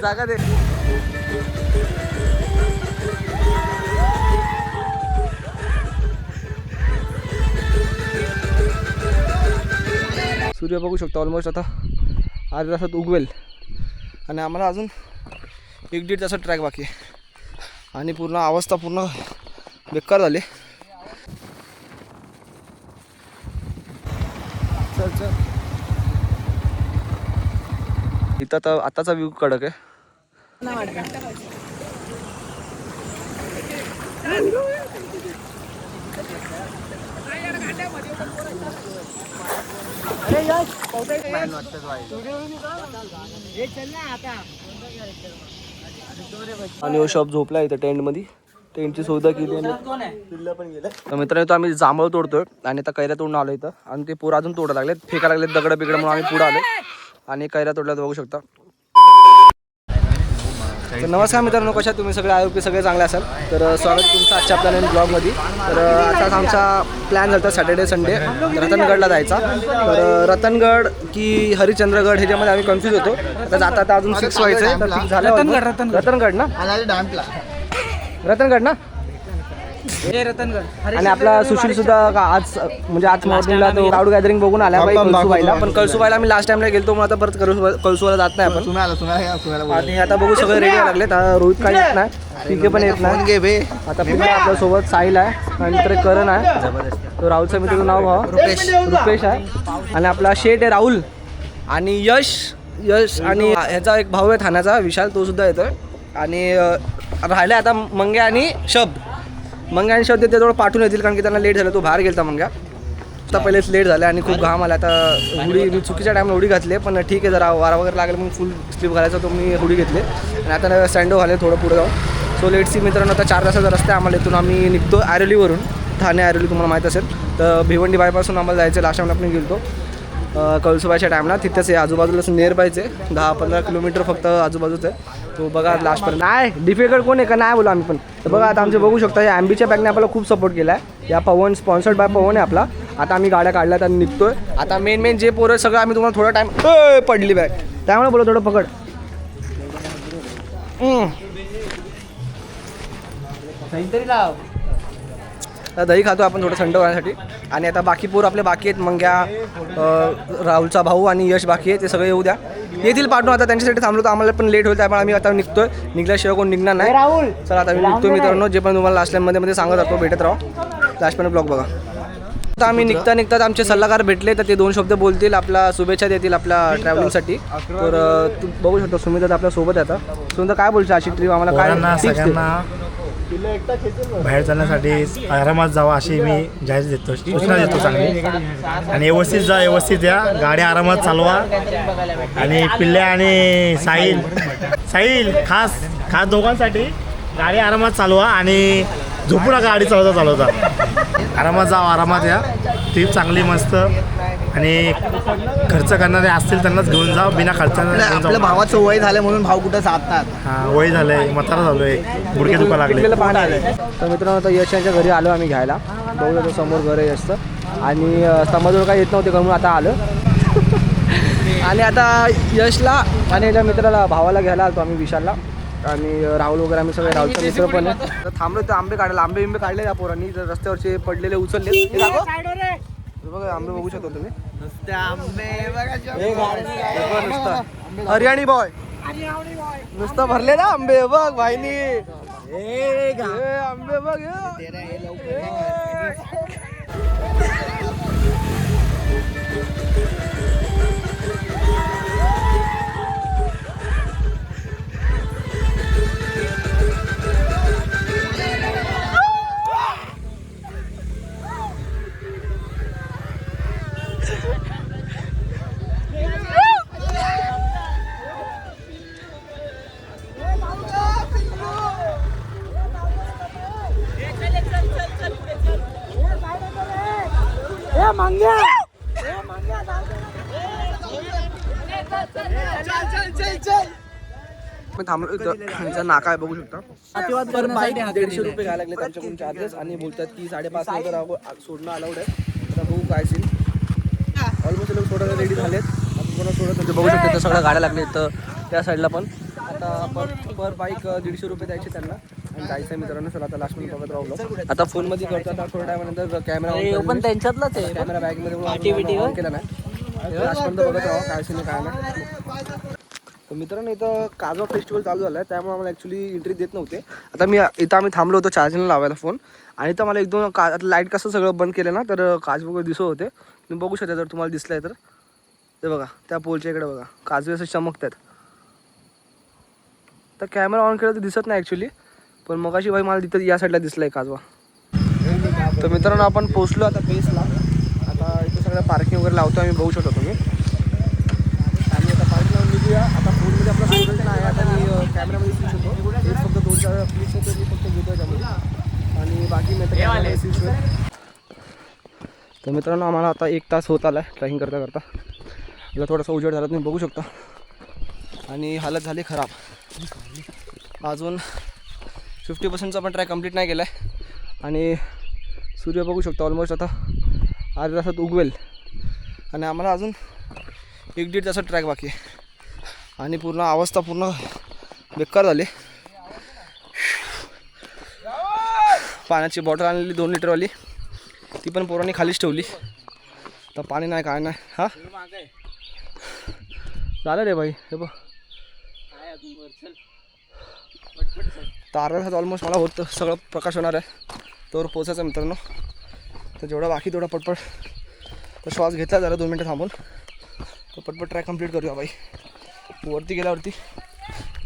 जागा दे. सूर्य बघू शकतो ऑलमोस्ट आता अर्ध्या तासात उगवेल आणि आम्हाला अजून 1-1.5 तासात ट्रॅक बाकी आहे आणि पूर्ण अवस्था पूर्ण बेकार झाली. चल चल इथं तर आताचा व्ह्यू कडक आहे. आणि शॉप झोपला इथं टेंट मध्ये. टेंटची सुविधा केली आणि मित्रांनो तो आम्ही जांभळ तोडतोय आणि आता कैऱ्या तोडून आलो इथं आणि ते पोरं अजून तोडायला लागलेत. फेका लागलेत दगड बिगड म्हणून आम्ही पुढे आलो आणि कैऱ्या तोडल्यात बघू शकता. तर नमस्कार मित्रांनो, कशा तुम्ही सगळे आरोग्य सगळे चांगले असाल तर स्वागत तुमचं आजच्या आपल्या नवीन ब्लॉगमध्ये. तर आताच आमचा प्लॅन झाला सॅटर्डे संडे रतनगडला जायचा. तर रतनगड की हरिश्चंद्रगड ह्याच्यामध्ये आम्ही कन्फ्यूज होतो. तर जाता आता अजून फिक्स व्हायचं आहे. तर फिक्स झालं रतनगड ना रतनगड ना आणि आपला सुशील सुद्धा आज म्हणजे आज मॉर्निंगला तो क्राऊड गॅदरिंग बघून आला कळसुबाईला. पण कळसुबाईला आम्ही लास्ट टाइमला गेलो म्हणून आता परत कळसुबाईला जात नाही आपण. आणि आता बघू सगळे रेडी लागले. रोहित काही येत नाही, पिके पण येत नाही. आता पुन्हा आपल्यासोबत साहिल आहे आणि नंतर करण आहे. तो राहुलचा मित्राचं नाव रुपेश आहे आणि आपला शेठ आहे राहुल आणि यश आणि ह्याचा एक भाऊ आहे ठाण्याचा विशाल, तो सुद्धा येतोय. आणि राहिला आता मंग्या आणि शब्द. मंग्या आणि शब्द ते थोडं पाठवून येतील कारण की त्यांना लेट झालं. तो बाहेर गेलता मंग्या आता पहिलेच लेट झाला आणि खूप घाम आला. आता हुडी मी चुकीच्या टाईमला हुडी घातली पण ठीक आहे, जरा वारा वगैरे लागला मग फुल स्लीप घालायचा तो मी हुडी घेतली आणि आता सँडो घाले थोडं पुढे जाऊन. सो लेट सी मित्रांनो, आता 4 तासाचा रस्ता आहे आम्हाला. इथून आम्ही निघतो आयरोलीवरून. ठाणे आयरोली तुम्हाला माहीत असेल. तर भिवंडी बायपासून आम्हाला जायचं. लास्ट टाईमला आपण गेलो कळसुबाईच्या टाईमला. तिथेच आहे आजूबाजूला नियर बायचे 10-15 किलोमीटर फक्त आजूबाजूच आहे. तो बघा लास्टपर्यंत नाही डिफिकल्ट कोण आहे का नाही बोला आम्ही पण. तर बघा आता आमचे बघू शकता या आंबीच्या पॅकने आपल्याला खूप सपोर्ट केला आहे. या पवन स्पॉन्सर्ड बाय पवन आहे आपला. आता आम्ही गाड्या काढल्यात आणि निघतोय. आता मेन जे पोरं सगळं आम्ही तुम्हाला थोडा टाईम पडली बॅग त्यामुळे बोला थोडं पकड. दही खातो आपण थोडं थंड होण्यासाठी. आणि आता बाकी पोर आपले बाकी आहेत. मंग्या राहुलचा भाऊ आणि यश बाकी आहे. ते सगळे येऊ द्या, येतील पाठवून. आता त्यांच्यासाठी थांबलो तर आम्हाला पण लेट होईल त्यामुळे आम्ही आता निघतोय. निघल्याशिवाय कोण निघणार नाही. राहुल चला आता मी निघतो मित्रांनो. जे पण तुम्हाला लास्ट टाईममध्ये सांगत जातो भेटत राहा. लास्टपर्यंत ब्लॉग बघा. आता आम्ही निघता आमचे सल्लागार भेटले तर ते 2 शब्द बोलतील, आपला शुभेच्छा देतील आपल्या ट्रॅव्हलिंगसाठी. तर तू बघू शकतो सुमित आपल्या सोबत आहे. आता सुमित काय बोलशील अशी ट्रिप आम्हाला काय बाहेर जाण्यासाठी आरामात जावा अशी मी जाहीर देतो, सूचना देतो चांगली. आणि व्यवस्थित जा, व्यवस्थित या, गाड्या आरामात चालवा. आणि पिल्ल्या आणि साहिल खास दोघांसाठी गाडी आरामात चालवा आणि झोपू नका गाडी चालवता. आरामात जा, आरामात या. ट्रिप चांगली मस्त. आणि खर्च करणारे असतील त्यांनाच घेऊन जा, बिना खर्चाने. आपल्या भावाचं वय झालं म्हणून भाऊ कुठं जातात. हां वय झालंय, म्हातारा झालोय, गुडघे दुखा लागले. तर मित्रांनो आता यश यांच्या घरी आलो आम्ही घ्यायला. बघू समोर घर आहे यशचं आणि स्तंभाजवळ काय येत नव्हते म्हणून आता आलं. आणि आता यशला आणि याच्या मित्राला भावाला घ्यायला आलो आम्ही विशालला. आणि राहुल वगैरे आम्ही सगळे राहुलचा मित्र पण आहे. तर थांबलो तर आंबे काढायला. आंबे काढले त्या पोरांनी. तर रस्त्यावरचे पडलेले उचलले. बघा आंबे बघू शकतो तुम्ही. नुसतं हरियाणी बॉय नुसतं भरले ना आंबे बघ भाईनी. आंबे बघ थांबलो त्यांचा नाका आहे बघू शकता. पर बाईक 150 रुपये घ्यायला लागले त्यांच्याकडून चार्जेस आणि बोलतात की 5.5 नंतर सोडणं अलाउड आहे. आता बघू काय सीन. ऑलमोस्ट लोक थोडं रेडी झालेत. आपण कोणा सोडत होते बघू शकतो. सगळ्या गाड्या लागल्या तर त्या साईडला पण. आता पर बाईक 150 रुपये द्यायचे त्यांना आणि जायचं मित्रांनो. सर आता लास्ट बघत राहू. आता फोनमध्ये करतो. आता थोड्या टायमानंतर कॅमेरा पण त्यांच्यातलाच आहे. कॅमेरा बॅगमध्ये ऑन केला नाही. लास्टपर्यंत बघत राहा काय सीन काय नाही. तर मित्रांनो इथं काजवा फेस्टिवल चालू झाला आहे त्यामुळे आम्हाला ॲक्च्युली एंट्री देत नव्हते. आता आम्ही थांबलो होतो चार्जिंगला लावायला फोन आणि तर मला 1-2 आता लाईट कसं सगळं बंद केलं ना तर काजवे वगैरे दिसत होते. तुम्ही बघू शकता जर तुम्हाला दिसलं तर. ते बघा त्या पोलच्या इकडे बघा काजवे असे चमकतात. तर कॅमेरा ऑन केला तर दिसत नाही ॲक्च्युली पण मगाशी भाई मला तिथं या साईडला दिसला आहे काजवा. तर मित्रांनो आपण पोचलो आता बेसला. आता इथं सगळं पार्किंग वगैरे लावतो आम्ही बघू शकतो तुम्ही. आणि आता पार्किंग लावून निघूया. आता फोनमध्ये आपला स्टोरेज नाही आता मी कॅमेरामध्ये स्विच होतो. एक फक्त 2-4 क्लिप्स होते मी फक्त घेतो त्यामध्ये आणि बाकी मी आता कॅमेरामध्ये स्विच होतो. तर मित्रांनो आम्हाला आता 1 तास होत आला आहे ट्रॅकिंग करता करता. मला थोडासा उजेड झाला तुम्ही बघू शकता आणि हालत झाली खराब. अजून 50% पण ट्रॅक कंप्लीट नाही केला आहे आणि सूर्य बघू शकतो ऑलमोस्ट आता अर्ध्या तासात उगवेल आणि आम्हाला अजून 1-1.5 तासात ट्रॅक बाकी आहे आणि पूर्ण अवस्था पूर्ण बेकार झाली. पाण्याची बॉटल आणलेली 2 लिटरवाली ती पण पोरांनी खालीच ठेवली. तर पाणी नाही काय नाही. हां झालं रे भाई हे बघ तारा ऑलमोस्ट मला होतं सगळं प्रकाश होणार आहे तोवर पोचायचं मित्रांनो. तर जेवढा बाकी तेवढा पटपट तर श्वास घेतला जरा 2 मिनटं थांबून तर पटपट ट्रॅक कंप्लीट करूया बाई. वरती गेल्यावरती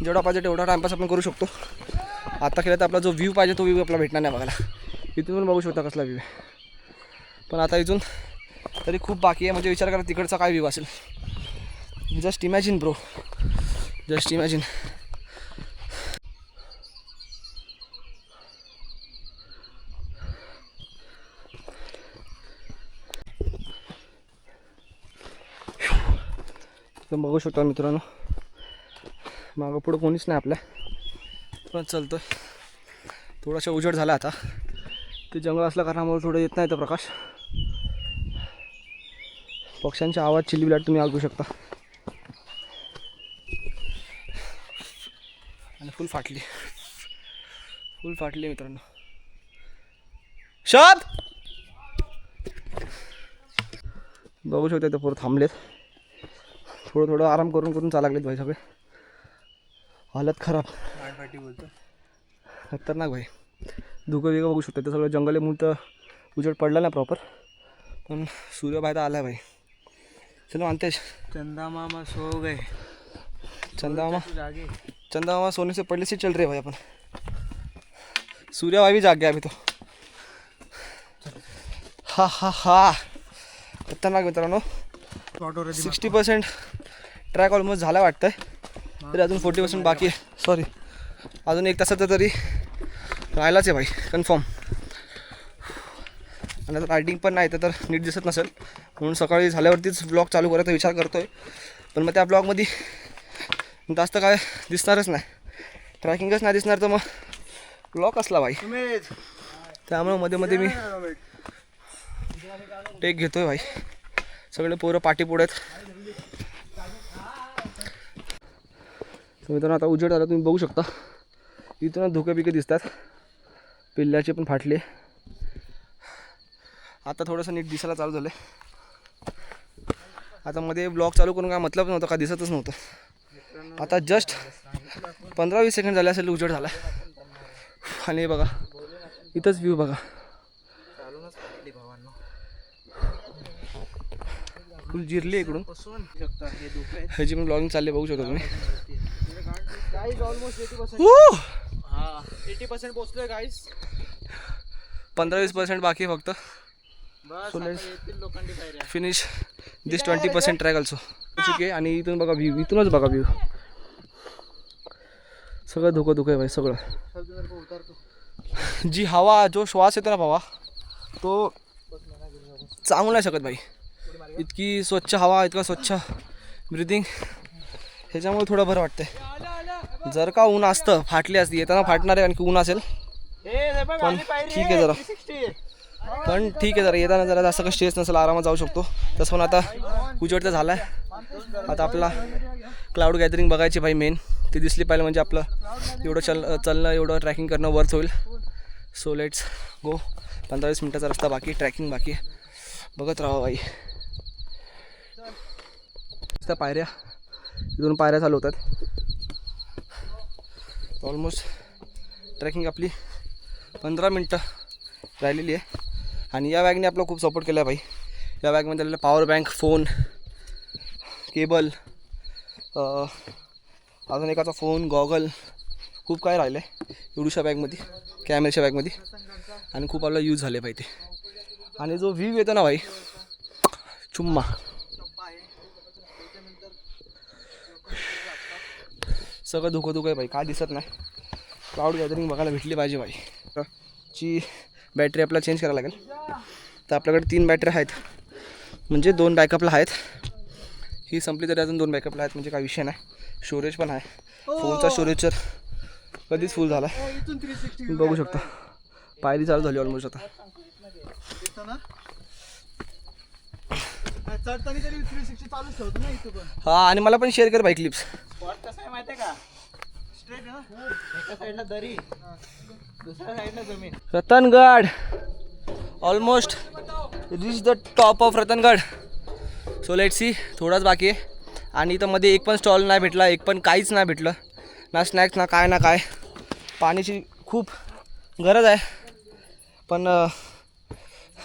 जेवढा पाहिजे तेवढा टाईमपास आपण करू शकतो. आता केलं तर आपला जो व्ह्यू पाहिजे तो व्ह्यू आपला भेटणार नाही बघायला. इथून पण बघू शकता कसला व्ह्यू आहे पण आता इथून तरी खूप बाकी आहे. म्हणजे विचार करा तिकडचा काय व्ह्यू असेल. Just imagine bro just imagine. तुम्ही बघू शकता मित्रांनो मागं पुढं कोणीच नाही आपल्या पण चालतोय. थोडासा उजेड झाला आता. ते जंगल असल्या कारणामुळे थोडं येत नाही तर प्रकाश. पक्ष्यांचा आवाज चिल्लीबिलाट तुम्ही ऐकू शकता आणि फुल फाटली मित्रांनो. शब्द बघू शकता ते पूर्ण थांबलेत. थोडं आराम करून चाला लागलेत भाई सगळे. हालत खराब बोलतो खतरनाक भाई. धुकं बिकं बघू शकता ते सगळं जंगल आहे म्हणून तर उजेड पडला नाही प्रॉपर पण सूर्य बाहेर आला आहे भाई. चलो अंतेश चंदा मामा सो गए. चंदा मामा सोने से पहले से चल रहे भाई अपन. सूर्य भाई भी जाग गया अभी तो. हा खतरनाक मित्रांनो. 60% ट्रॅक ऑलमोस्ट झाला वाटतं आहे तरी अजून 40% बाकी आहे. सॉरी अजून 1 तासाचं तरी राहिलाच आहे भाई कन्फर्म. आणि आता लायटिंग पण नाही तर नीट दिसत नसेल म्हणून सकाळी झाल्यावरतीच ब्लॉग चालू करायचा विचार करतो आहे. पण मग त्या ब्लॉगमध्ये जास्त काय दिसणारच नाही. ट्रॅकिंगच नाही दिसणार तर मग ब्लॉग असला भाई. त्यामुळे मध्ये मी टेक घेतो आहे भाई. सगळे पोरं पाठी पुढे आहेत. मित्रांनो आता उजेड आला तुम्ही बघू शकता. इथूनच धुके बिके दिसतात. पिल्ल्याचे पण फाटले. आता थोडंसं नीट दिसायला चालू झालं. आता मध्ये ब्लॉग चालू करून काय मतलब नव्हतं का दिसतच नव्हतं. आता जस्ट 15-20 सेकंड झाले असेल उजेड झाला आणि बघा इथंच व्ह्यू बघा फुल जिरली इकडून. ह्याची पण ब्लॉगिंग चालली बघू शकता तुम्ही. 80% पोहोचलोय गाईस. 15-20% बाकी फक्त. फिनिश दिस 20% ट्रॅक ऑल्सो. ठीक आहे आणि इथून बघा व्ह्यू. इथूनच बघा व्ह्यू. सगळं धुकं आहे भाई सगळं. जी हवा जो श्वास येतो ना भावा तो चांगू नाही शकत भाई. इतकी स्वच्छ हवा इतका स्वच्छ ब्रिदिंग ह्याच्यामुळे थोडं बरं वाटतंय. जर का ऊन असतं फाटली असती येताना फाटणार आहे आणखी ऊन असेल पण ठीक आहे जरा पण ठीक आहे, जरा येताना जरा जास्त काही स्ट्रेस नसेल, आरामात जाऊ शकतो. तसं पण आता उजेड तर झाला आहे. आता आपला क्लाउड गॅदरिंग बघायची भाई मेन, ती दिसली पाहिजे म्हणजे आपलं एवढं चालणं एवढं ट्रॅकिंग करणं वर्थ होईल. So let's go. 15-20 मिनटाचा रस्ता बाकी, ट्रॅकिंग बाकी आहे. बघत राहा भाई. त्या पायऱ्या, इथून पायऱ्या चालू होतात. ऑलमोस्ट ट्रॅकिंग आपली 15 मिनटं राहिलेली आहे. आणि या बॅगने आपला खूप सपोर्ट केला आहे भाई. या बॅगमध्ये आलेला पॉवर बँक, फोन, केबल, अजून एकाचा फोन, गॉगल, खूप काय राहिलं आहे एवढ्याशा बॅगमध्ये, कॅमेऱ्याच्या बॅगमध्ये. आणि खूप आपला यूज झाले भाई ते. आणि जो व्ह्यू येतो ना भाई, चुम्मा. सगळं धुकं आहे भाई, काय दिसत नाही. क्लाउड गॅदरिंग बघायला भेटली पाहिजे भाई. ची बॅटरी आपल्याला चेंज करायला लागेल. तर आपल्याकडे 3 बॅटरी आहेत, म्हणजे 2 बॅकअपला आहेत. ही संपली तरी अजून 2 बॅकअपला आहेत, म्हणजे काही विषय नाही. स्टोरेज पण आहे. फोनचा स्टोरेज तर कधीच फुल झाला, बघू शकता. पायरी चालू झाली ऑलमोस्ट आता. हा, आणि मला पण शेअर कर भाई क्लिप्स. कसं आहे माहिती आहे का, स्ट्रेट आहे ना, एका साईडला दरी, दुसऱ्या साईडला जमीन. Ratangad almost reach the top of Ratangad. So let's see, थोडाच बाकी आहे. आणि इथं मध्ये एक पण स्टॉल नाही भेटला, एक पण काहीच नाही भेटलं, ना स्नॅक्स ना काय. पाण्याची खूप गरज आहे, पण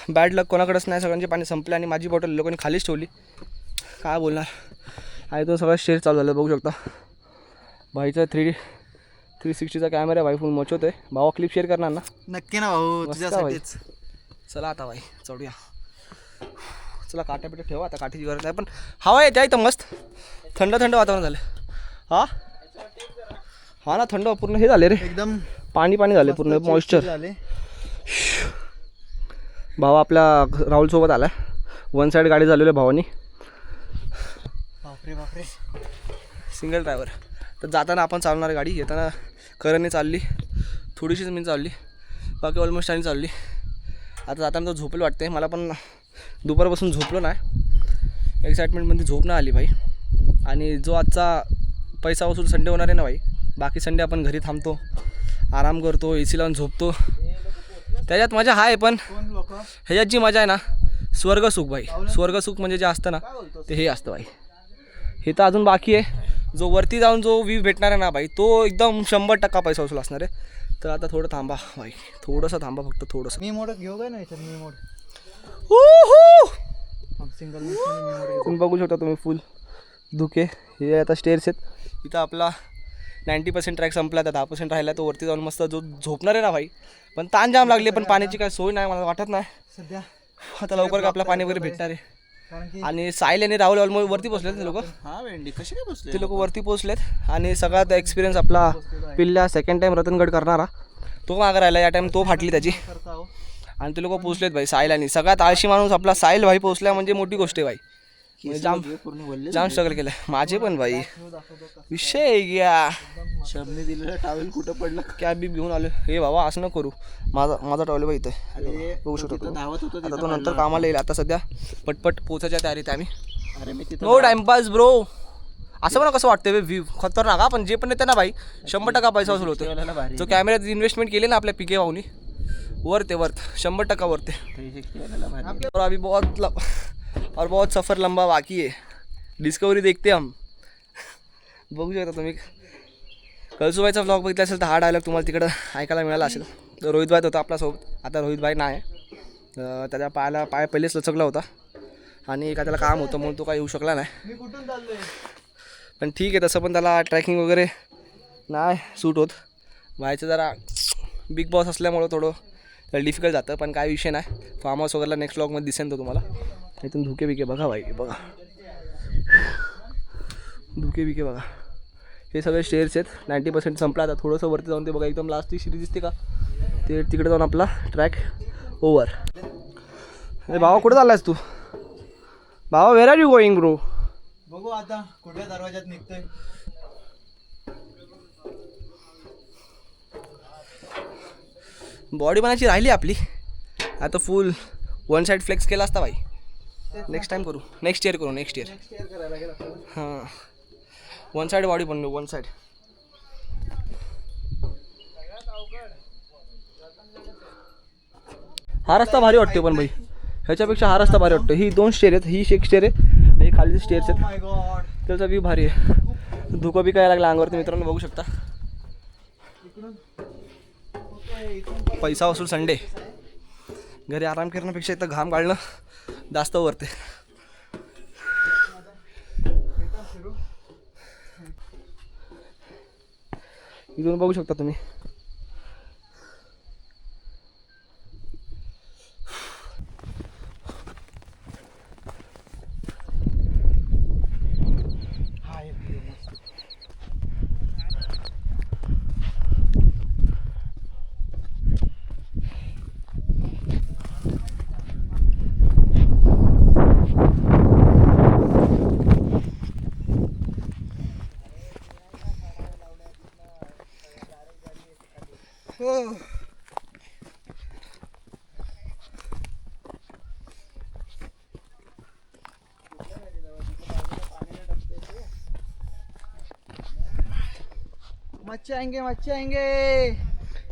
बॅड लक कोणाकडेच नाही. सगळ्यांचे पाणी संपले आणि माझी बॉटल लोकांनी खालीच ठेवली. काय बोलणार. आणि तो सगळं शेअर चालू झालं, बघू शकता. भाईचा 360चा कॅमेरा भाई फुल मचवत आहे. भावा क्लिप शेअर करणार ना? नक्की ना भाऊ, तुझ्यासाठीच. चला आता भाई चढूया. चला, काट्या पिठं ठेवा आता, काठीची गरज नाही. पण हवा येते इथं मस्त, थंड वातावरण झालं. हा ना, थंड पूर्ण हे झाले रे, एकदम पाणी झाले पूर्ण, मॉइश्चर झाले. भावा आपल्या राहुल सोबत आला. 1 साईड गाडी झालेली आहे भावानी. बापरे सिंगल ड्रायव्हर. तर जाताना आपण चालणार गाडी, येताना करणे चालली, थोडीशीच मी चालली, बाकी ऑलमोस्ट आणि चालली. आता जाताना तो झोपेल वाटते. मला पण दुपारपासून झोपलो नाही, एक्साइटमेंटमध्ये झोप नाही आली भाई. आणि जो आजचा पैसा वसूल संडे होणार आहे ना भाई, बाकी संडे आपण घरी थांबतो, आराम करतो, AC लावून झोपतो, त्याच्यात मजा आहे. पण ह्याच्यात जी मजा आहे ना, स्वर्गसुख भाई. स्वर्गसुख म्हणजे जे असतं ना, ते हे असतं भाई. हे तर अजून बाकी आहे. जो वरती जाऊन जो व्ह्यू भेटणार आहे ना भाई, तो एकदम 100% पैसा वसूल असणार आहे. तर आता थोडं थांबा भाई, थोडंसं थांबा, फक्त थोडंसं. मी मोड घेऊ काय ना याच्यात, मी मोड सिंगल तुम्ही बघू शकता तुम्ही फुल धुके. हे आता स्टेअर्स आहेत. इथं आपला 90% ट्रॅक संपला, आता 10% राहिला. तो वरती जाऊन मस्त जो झोपणार आहे ना भाई. पण ताण जाम लागले, पण पाण्याची काय सोय नाही, मला वाटत नाही सध्या. आता लवकर का आपला पाणी वगैरे भेटणार आहे. आणि साहिल आणि राहुल ऑलमोस्ट वरती पोहोचलेत ते लोक. हा वेंडी कशी काय बसले ते लोक वरती पोहोचलेत. आणि सगळ्यात एक्सपिरियन्स आपला पिल्ल्या सेकंड टाईम रतनगड करणारा, तो मागं राहिला. या टाईम तो फाटली त्याची. आणि ते लोक पोहोचलेत भाई, साहिल. आणि सगळ्यात आळशी माणूस आपला साहिल भाई पोहोचला, म्हणजे मोठी गोष्ट आहे भाई. जाम स्ट्रगल केलं माझे पण भाई. विषय गया, शबने दिलेलं टावेल कुठं पडलं, कॅब बी घेऊन आलो. हे बाबा असं न करू, माझा टॉयलेट भाई इथं बघू शकतो. आता तो नंतर कामाला येईल. आता सध्या पटपट पोचायच्या तयारीत आम्ही. अरे मी नो टाइमपास ब्रो. असं मला कसं वाटतं व्ह्यू खतरनाक. पण जे पण येते ना भाई, 100% पैसा वसूल होतो. जो कॅमेऱ्यात इन्व्हेस्टमेंट केली ना आपल्या PK भाऊनी, वर्थ 100% वर्थ है. और अभी बहुत सफ़र लंबा बाकी है. डिस्कवरी देखते हम. बघू शकता तुम्ही. कळसुबाईचा ब्लॉग बघितला असेल तर हा डायलॉग तुम्हाला तिकडं ऐकायला मिळाला असेल. तर रोहित भाई होता आपल्यासोबत. आता रोहित भाई नाही, त्याच्या पाय पहिलेच लचकला होता आणि का त्याला काम होतं म्हणून तो काय येऊ शकला नाही. पण ठीक आहे, तसं पण त्याला ट्रॅकिंग वगैरे नाही सूट होत. व्हायचं जरा बिग बॉस असल्यामुळं थोडं त्याला डिफिकल्ट जातं. पण काय विषय नाही, फार्म हाऊस वगैरेला नेक्स्ट ब्लॉगमध्ये दिसेन तो तुम्हाला. इथून धुके बिके बघा भाई, बघा धुके बिके बघा. हे सगळे स्टेअर्स आहेत. 90% संपला. आता थोडंसं वरती जाऊन ते बघा, एकदम लास्टची शिडी दिसते का, ते तिकडे जाऊन आपला ट्रॅक ओव्हर. अरे भावा कुठे चाललायस तू? भावा वेर आर यू गोईंग ब्रो? बघू आता कुठल्या दरवाज्यात निघतोय. बॉडी बनायची राहिली आपली, आता फुल वन साईड फ्लेक्स केला असता भाई. नेक्स्ट टाइम करू, नेक्स्ट इयर करू, नेक्स्ट इयर. हां वन साईड बॉडी बनवू, वन साईड. हा रस्ता भारी वाटतो पण भाई, ह्याच्यापेक्षा हा रस्ता भारी वाटतो. ही 2 स्टेअर आहेत, ही एक स्टेअर आहे, ही खाली स्टेअर्स आहेत. त्याचा व्ह्यू भारी आहे. धुकं बी काय लागला अंगावरती मित्रांनो, बघू शकता. पैसा वसूल संडे. घरी आराम करण्यापेक्षा इथं घाम गाळणं जास्त वरते. इथून बघू शकता तुम्ही. मच्छी आएंगे, मच्छी आएंगे.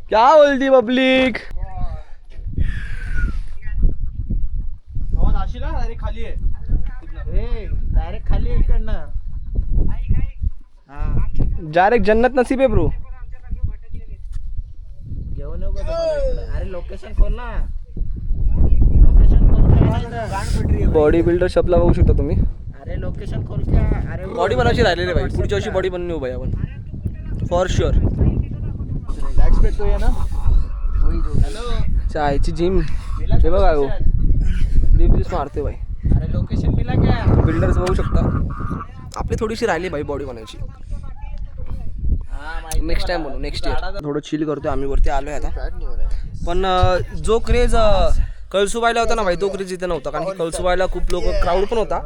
क्या बोलती पब्लिक. डायरेक्ट खाली आहे. डायरेक्ट खाली आहे इकडनं. डायरेक्ट जन्नत नसीब आहे ब्रो. घेऊन येऊ का तुम्हाला इकडं? अरे लोकेशन खोल ना. लोकेशन खोल. बॉडी बिल्डर शॉपला बघू शकता तुम्ही. अरे लोकेशन खोल क्या. अरे बॉडी बनवायची राहिलेली आहे भाई, पुढच्या वर्षी बॉडी बनवू भाई आपण फॉर शुअर. चायची जिम हे बघा हो, डिप्स मारते भाई. अरे लोकेशन मिला क्या. बिल्डर्स बघू शकता. आपली थोडीशी राहिली भाई बॉडी बनायची. नेक्स्ट टाइम बनवू, नेक्स्ट इयर. थोडं चिल करतोय आम्ही, वरती आलोय आता. पण जो क्रेज कळसुबाईला होता ना भाई, तो क्रेज इथे नव्हता. कारण की कळसुबाईला खूप लोक, क्राऊड पण होता.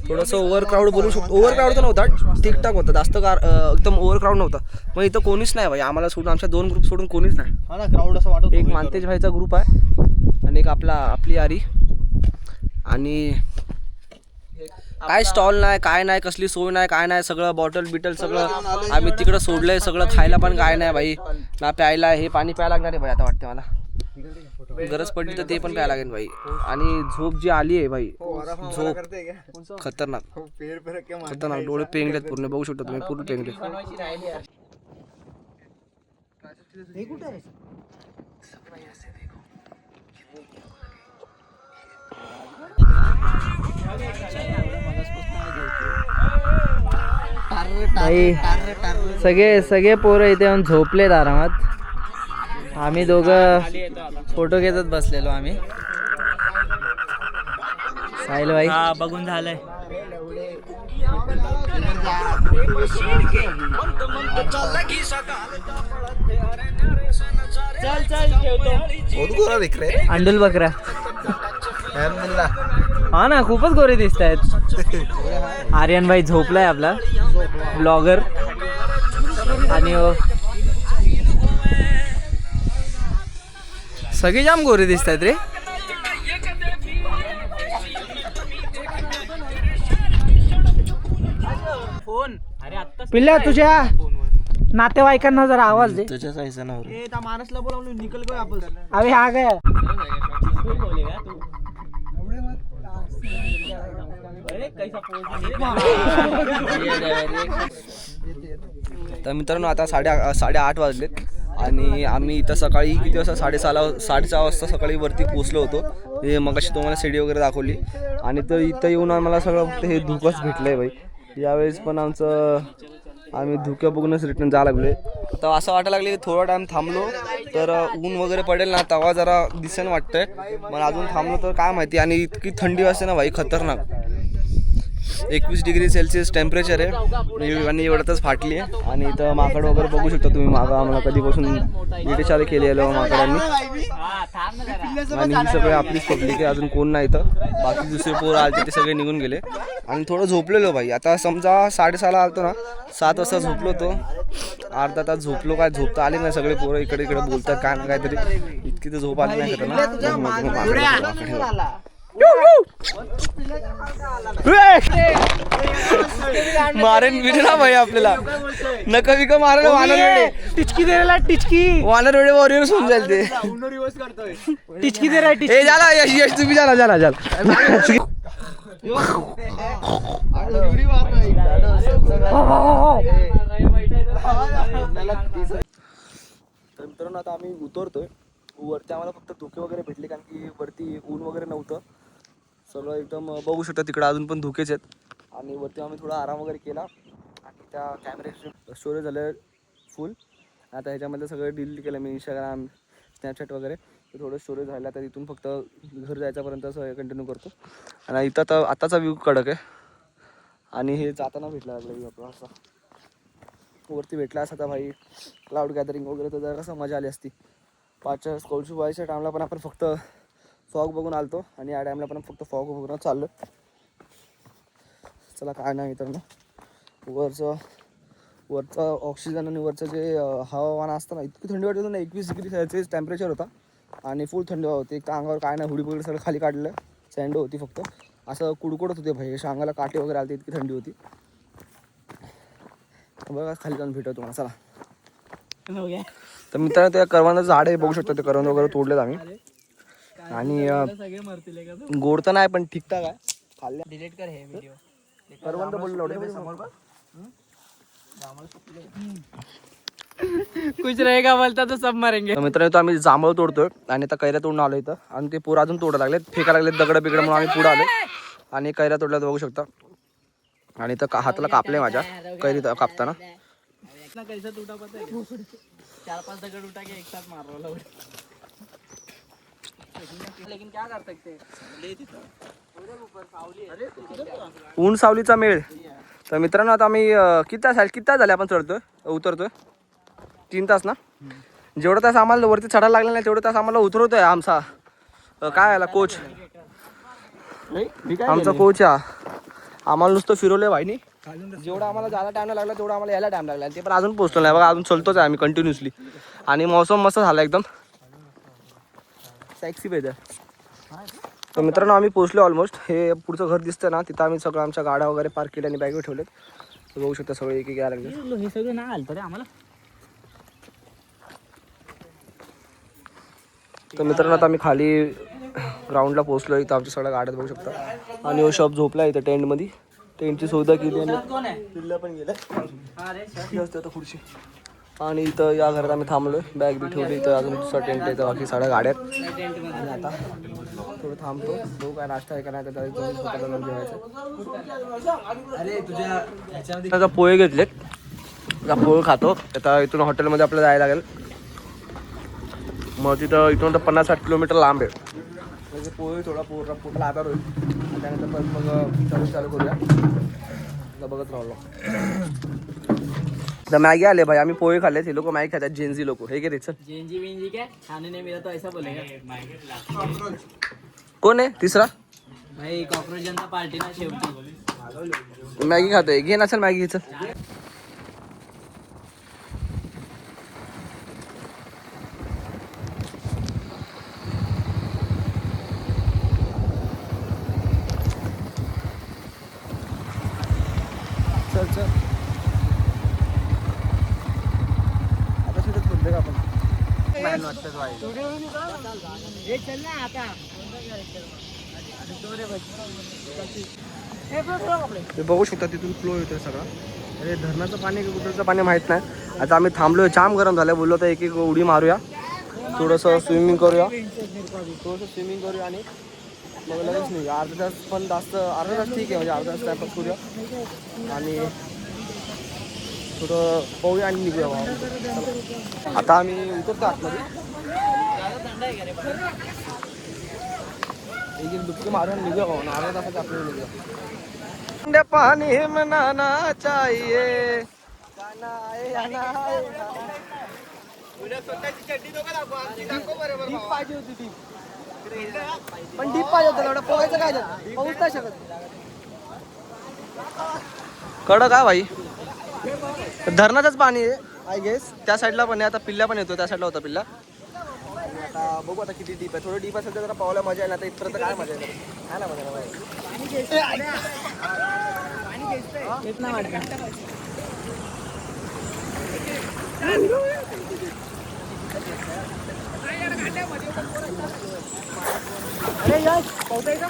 थोडंसं ओव्हर क्राऊड बोलू शकतो. ओव्हर क्राऊड तर नव्हता, ठीकठाक होता. जास्त एकदम ओव्हर क्राऊड नव्हता. मग इथं कोणीच नाही भाई, आम्हाला सोडून, आमच्या 2 ग्रुप सोडून कोणीच नाही. क्राऊड असं वाटत. एक मानतेज भाईचा ग्रुप आहे आणि एक आपली आरी. आणि काय स्टॉल नाही, काय नाही, कसली सोय नाही, काय नाही. सगळं बॉटल बिटल सगळं आम्ही तिकडं सोडलंय. सगळं खायला पण काय नाही भाई, ना प्यायला. हे पाणी प्यायला लागणार आहे भाई आता वाटते मला. गरज पडली तर ते पण प्यायला लागेल भाई. आणि झोप जी आली आहे भाई, झोप खतरनाक खतरनाक. डोळे पेंगलेत पूर्ण, बघू शकता तुम्ही, पूर्ण पेंगलेत. भाई सगळे पोरं इथे येऊन झोपलेत आरामात. आम्ही दोघं फोटो घेतच बसलेलो. आम्ही साहिल भाई बघून झालंय. अंडुल बकरा. हा ना, खूपच गोरे दिसत आहेत. आर्यन भाई झोपलाय आपला ब्लॉगर. आणि सगळे जाम गोरे दिसत आहेत रे. फोन पिल्ल्या तुझ्या नातेवाईकांना जरा आवाज दे. त्याच्या साईजचा नाव रे. माणसला बोलावलं निकल गो आपण. अबे आ गया. तर मित्रांनो आता 8:30 वाजलेत आणि आम्ही इथं सकाळी किती वाजता 6:30 वाजता सकाळी वरती पोचलो होतो. हे मगाशी तुम्हाला सीडी वगैरे दाखवली. आणि तर इथं येऊन आम्हाला सगळं फक्त हे धुकंच भेटलंय भाई. यावेळेस पण आम्ही धुक्या बघूनच रिटर्न जायला लागले. तर असं वाटायला लागले की थोडा टाइम थांबलो तर ऊन वगैरे पडेल ना, तेव्हा जरा दिसेन वाटतंय. पण अजून थांबलो तर काय माहिती. आणि इतकी थंडी असते ना भाई, खतरनाक. 21 डिग्री सेल्सिअस टेम्परेचर आहे आणि एवढ्यातच फाटली आहे. आणि इथं माकड वगैरे बघू शकता तुम्ही. मागं आम्हाला कधीपासून ब्रिटिशाला केलेलं माकडांनी. आणि ही सगळे आपलीच पब्लिक आहे, अजून कोण नाही इथं. बाकी दुसरे पोरं आले ते सगळे निघून गेले. आणि थोडं झोपलेलो भाई. आता समजा 6:30ला आलतो ना, 7 वाजता झोपलो होतो. अर्धा तास झोपलो, काय झोपता आले नाही. सगळे पोरं इकडे इकडे बोलतात काय ना काहीतरी. इतकी तर झोप आली नाही खरं ना. मारेन बिरे ना भाई आपल्याला. नका विका मारेल वानर वेडे. टिचकी दे रे टिचकी. वानर वेडे वॉरियर होऊन जाईल ते. टिचकी दे रे ए झाला यश यश तुम्ही झाला झाला झाला. तर मित्रांनो आता आम्ही उतरतोय वरती. आम्हाला फक्त धुके वगैरे भेटले कारण की वरती ऊन वगैरे नव्हतं. सगळं एकदम बघू शकता तिकडे अजून पण धुकेच आहेत. आणि वरती आम्ही थोडा आराम वगैरे केला आणि त्या कॅमेऱ्याचे स्टोरेज झालं फुल. आता ह्याच्यामध्ये सगळं डिलीट केलं मी. इंस्टाग्राम स्नॅपचॅट वगैरे ते थोडं स्टोरेज राहिलं. तर इथून फक्त घर जायच्यापर्यंत असं कंटिन्यू करतो. आणि इथं तर आताचा व्ह्यू कडक आहे. आणि हे जाताना भेटला लागला व्ह्यू आपला असा. वरती भेटला असता भाई क्लाउड गॅदरिंग वगैरे तर जरा कसं मजा आली असती. 5च्या कौशुबाईच्या टाईमला पण आपण फक्त फॉग बघून आलतो आणि या टाईमला पण फक्त फॉग बघून चाललो. चला काय नाही तर ना वरचं ऑक्सिजन आणि वरचं जे हवामान असतं ना, इतकी थंडी वाटत होती ना. 21 डिग्री सेल्सिअस टेम्परेचर होता आणि फुल थंडी होती. एक अंगावर काय नाही, हुडी वगैरे सगळं खाली काढलं. सँड होती फक्त. असं कुडकुडत होते भाई. अशा अंगाला काटे वगैरे आले, इतकी थंडी होती. बघा खाली जाऊन भेटतो तुम्हाला. चला तर मित्रांनो त्या करवंदाचं झाड आहे बघू शकतो. ते करवंद वगैरे तोडलेत आम्ही. आणि गोड तर नाही पण ठीकठाक आहे. खाल्ल्या डिलीट कर हे व्हिडिओ. करवंद बोललो समोर का कुछ रहेगा बोलता तो सब मरेंगे. मित्रांनो आम्ही जांभळ तोडतोय आणि आता कैऱ्या तोडून आलो इथं. आणि ते पोरं अजून तोडायला लागलेत, फेकायला लागलेत दगड बिगड म्हणून आम्ही पुढे आलो आणि कैऱ्या तोडल्यात बघू शकता. आणि इथं हाताला कापले माझ्या कैरी कापताना. कैसा टूटा पता है? 4-5 दगड उठा के एक साथ मार रहा हूं. लेकिन क्या कर सकते ऊन सावलीचा मेळ. तर मित्रांनो आता आम्ही किती तास झाले आपण चढतोय उतरतोय. 3 तास ना. जेवढं तास आम्हाला वरती चढायला लागलं नाही तेवढं तास आम्हाला उतरवतोय आमचा काय आला कोच. आमचा कोच आम्हाला नुसतं फिरवलंय भाईनी. जेवढा आम्हाला जायला टाइम लागला तेवढा आम्हाला यायला टाइम लागला. ते पण अजून पोहोचतो नाही बघा. अजून चलतोच आहे आम्ही कंटिन्युअसली. आणि मौसम मस्त झाला एकदम टॅक्सी वेदर. तर मित्रांनो आम्ही पोहोचलो ऑलमोस्ट. हे पुढचं घर दिसतं ना, तिथं आम्ही सगळं आमच्या गाड्या वगैरे पार्क केल्या आणि बॅगवर ठेवलेत. तर बघू शकता सगळे एक एक यायला लागले. हे सगळं नाही आलं रे आम्हाला. तर मित्रांनो आता आम्ही खाली ग्राउंडला पोहोचलो. इथं आमच्या सगळ्या गाड्यात बघू शकता. आणि हो शॉप झोपला इथं टेंटमध्ये. टेंटची सुविधा केली आणि पिल्ला पण गेला आता खुर्ची. आणि इथं या घरात आम्ही थांबलोय. बॅग बी ठेवली इथं. अजून दुसरा टेंट आहे. बाकी सगळ्या गाड्यात. आणि आता थोडं थांबतो. बघू काय नाश्ता आहे का नाही. आता पोहे घेतलेत. आता पोहे खातो. आता इथून हॉटेलमध्ये आपल्याला जायला लागेल. मग तिथं इथून तर 50-60 किलोमीटर लांब आहे. म्हणजे पोहे थोडा पोटाला आधार होईल. त्यानंतर परत मग चालू करूया. बघत राहिलो. तर मॅगी आले भाई. आम्ही पोहे खाल्ले. हे लोक मॅगी खातात. जेनजी लोक. हे घे चल. जेनजी वेंजी क्या खाने नहीं मिला तो ऐसा बोलेगा. कोण आहे तिसरा भाई कॉकरोच जनता पार्टी ना शेवटी. मॅगी खातोय. घे ना चल मॅगी चल. चल चल आता तिथेच बोलले का आपण. चल ना आता. ते बघू शकता तिथून फ्लो येतोय सगळा. अरे धरणाचं पाणी की कुठचं पाणी माहीत नाही. आता आम्ही थांबलोय. जाम गरम झालं. बोललो तर एक एक उडी मारूया. थोडंसं स्विमिंग करूया. आणि मग लगेच नाही. अर्धा तास पण जास्त. अर्धा तास ठीक आहे. म्हणजे अर्धा तास टाइमपास करूया आणि थोडं पाहूया आणि निघूया. आता आम्ही उतरतो आतमध्ये. एक डुबकी मारून निघूया. अर्धा तासात आपल्याला निघूया. पानी में नहाना चाहिए गाना आहे, गाना आहे, गाना आहे. डीप पाहिजे होती ती पण डीप पाहिजे होतं एवढं पोहायचं काय झालं पोहूच नाही शकत कडक आहे भाई धरणाचंच पाणी आहे आय गेस त्या साईडला पण आहे आता पिल्ला पण येतो त्या साईडला होता पिल्ला आता बघू आता किती डीप आहे थोडं डीप असेल तर जरा पावला मजा येईल आता इथपर्यंत काय मजा येईल काय ना मजा अरे यार पावसायचा